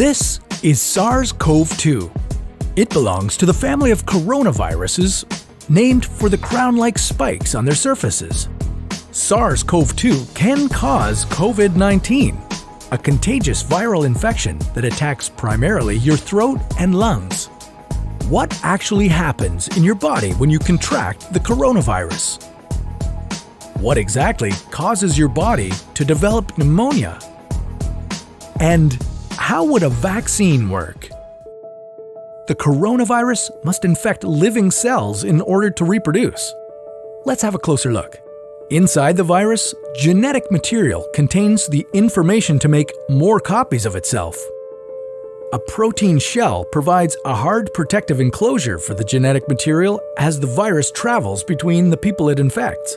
This is SARS-CoV-2. It belongs to the family of coronaviruses named for the crown-like spikes on their surfaces. SARS-CoV-2 can cause COVID-19, a contagious viral infection that attacks primarily your throat and lungs. What actually happens in your body when you contract the coronavirus? What exactly causes your body to develop pneumonia? And how would a vaccine work? The coronavirus must infect living cells in order to reproduce. Let's have a closer look. Inside the virus, genetic material contains the information to make more copies of itself. A protein shell provides a hard protective enclosure for the genetic material as the virus travels between the people it infects.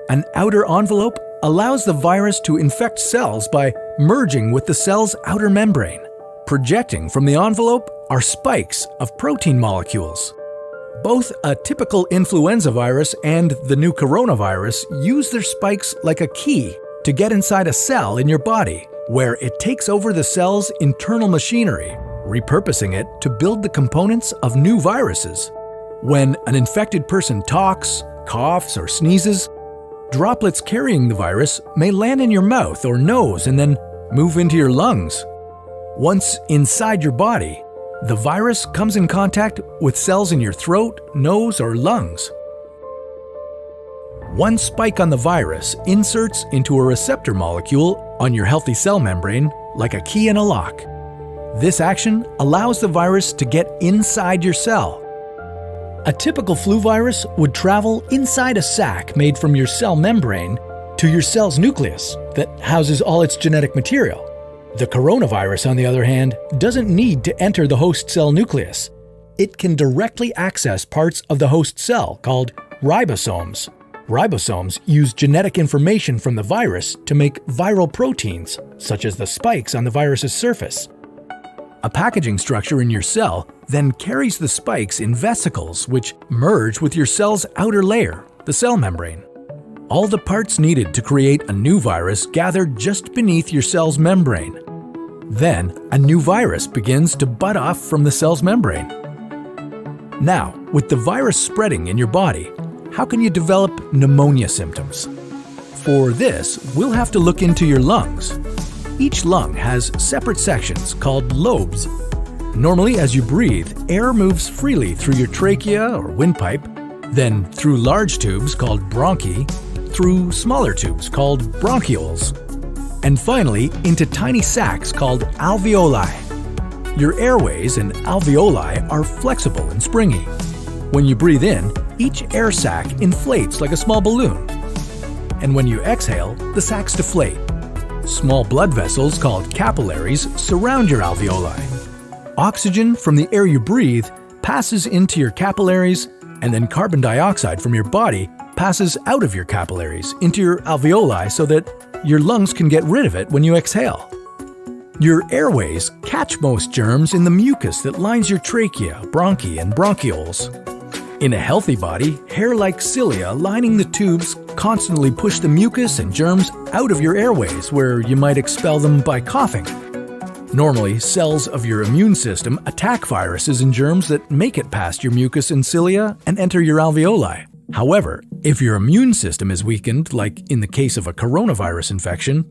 An outer envelope allows the virus to infect cells by merging with the cell's outer membrane. Projecting from the envelope are spikes of protein molecules. Both a typical influenza virus and the new coronavirus use their spikes like a key to get inside a cell in your body, where it takes over the cell's internal machinery, repurposing it to build the components of new viruses. When an infected person talks, coughs, or sneezes, droplets carrying the virus may land in your mouth or nose and then move into your lungs. Once inside your body, the virus comes in contact with cells in your throat, nose, or lungs. One spike on the virus inserts into a receptor molecule on your healthy cell membrane like a key in a lock. This action allows the virus to get inside your cell. A typical flu virus would travel inside a sac made from your cell membrane to your cell's nucleus that houses all its genetic material. The coronavirus, on the other hand, doesn't need to enter the host cell nucleus. It can directly access parts of the host cell called ribosomes. Ribosomes use genetic information from the virus to make viral proteins, such as the spikes on the virus's surface. A packaging structure in your cell then carries the spikes in vesicles which merge with your cell's outer layer, the cell membrane. All the parts needed to create a new virus gather just beneath your cell's membrane. Then, a new virus begins to bud off from the cell's membrane. Now, with the virus spreading in your body, how can you develop pneumonia symptoms? For this, we'll have to look into your lungs. Each lung has separate sections called lobes. Normally, as you breathe, air moves freely through your trachea or windpipe, then through large tubes called bronchi, through smaller tubes called bronchioles, and finally into tiny sacs called alveoli. Your airways and alveoli are flexible and springy. When you breathe in, each air sac inflates like a small balloon. And when you exhale, the sacs deflate. Small blood vessels called capillaries surround your alveoli. Oxygen from the air you breathe passes into your capillaries, and then carbon dioxide from your body passes out of your capillaries into your alveoli so that your lungs can get rid of it when you exhale. Your airways catch most germs in the mucus that lines your trachea, bronchi, and bronchioles. In a healthy body, hair-like cilia lining the tubes constantly push the mucus and germs out of your airways, where you might expel them by coughing. Normally, cells of your immune system attack viruses and germs that make it past your mucus and cilia and enter your alveoli. However, if your immune system is weakened, like in the case of a coronavirus infection,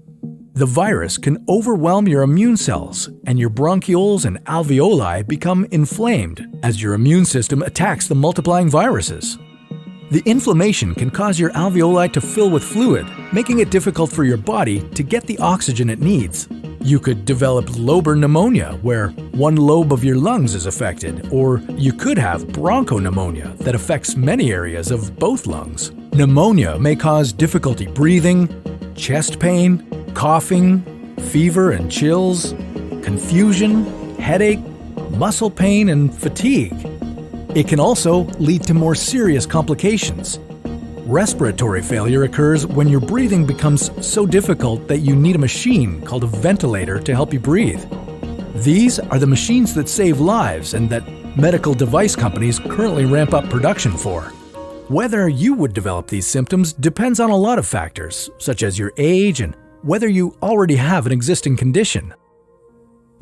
the virus can overwhelm your immune cells and your bronchioles and alveoli become inflamed as your immune system attacks the multiplying viruses. The inflammation can cause your alveoli to fill with fluid, making it difficult for your body to get the oxygen it needs. You could develop lobar pneumonia, where one lobe of your lungs is affected, or you could have bronchopneumonia that affects many areas of both lungs. Pneumonia may cause difficulty breathing, chest pain, coughing, fever and chills, confusion, headache, muscle pain, and fatigue. It can also lead to more serious complications. Respiratory failure occurs when your breathing becomes so difficult that you need a machine called a ventilator to help you breathe. These are the machines that save lives and that medical device companies currently ramp up production for. Whether you would develop these symptoms depends on a lot of factors, such as your age and whether you already have an existing condition.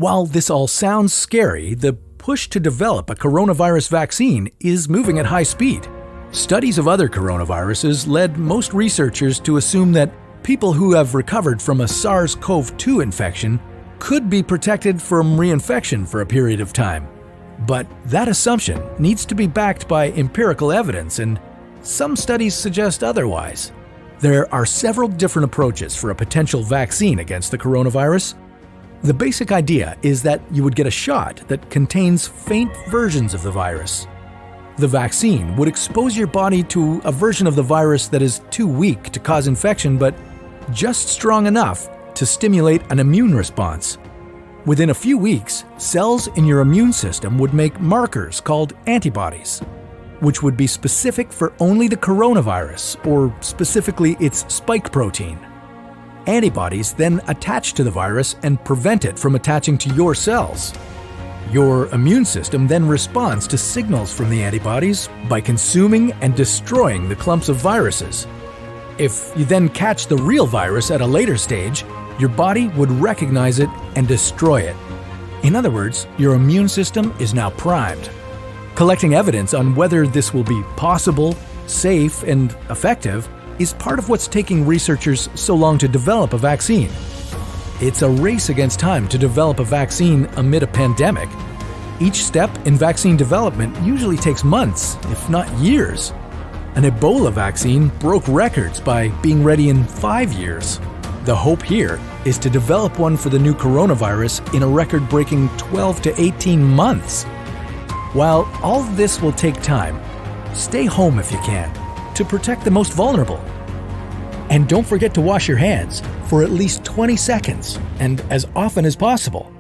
While this all sounds scary, the push to develop a coronavirus vaccine is moving at high speed. Studies of other coronaviruses led most researchers to assume that people who have recovered from a SARS-CoV-2 infection could be protected from reinfection for a period of time. But that assumption needs to be backed by empirical evidence, and some studies suggest otherwise. There are several different approaches for a potential vaccine against the coronavirus. The basic idea is that you would get a shot that contains faint versions of the virus. The vaccine would expose your body to a version of the virus that is too weak to cause infection, but just strong enough to stimulate an immune response. Within a few weeks, cells in your immune system would make markers called antibodies, which would be specific for only the coronavirus, or specifically its spike protein. Antibodies then attach to the virus and prevent it from attaching to your cells. Your immune system then responds to signals from the antibodies by consuming and destroying the clumps of viruses. If you then catch the real virus at a later stage, your body would recognize it and destroy it. In other words, your immune system is now primed. Collecting evidence on whether this will be possible, safe, and effective is part of what's taking researchers so long to develop a vaccine. It's a race against time to develop a vaccine amid a pandemic. Each step in vaccine development usually takes months, if not years. An Ebola vaccine broke records by being ready in 5 years. The hope here is to develop one for the new coronavirus in a record-breaking 12 to 18 months. While all of this will take time, stay home if you can, to protect the most vulnerable. And don't forget to wash your hands for at least 20 seconds and as often as possible.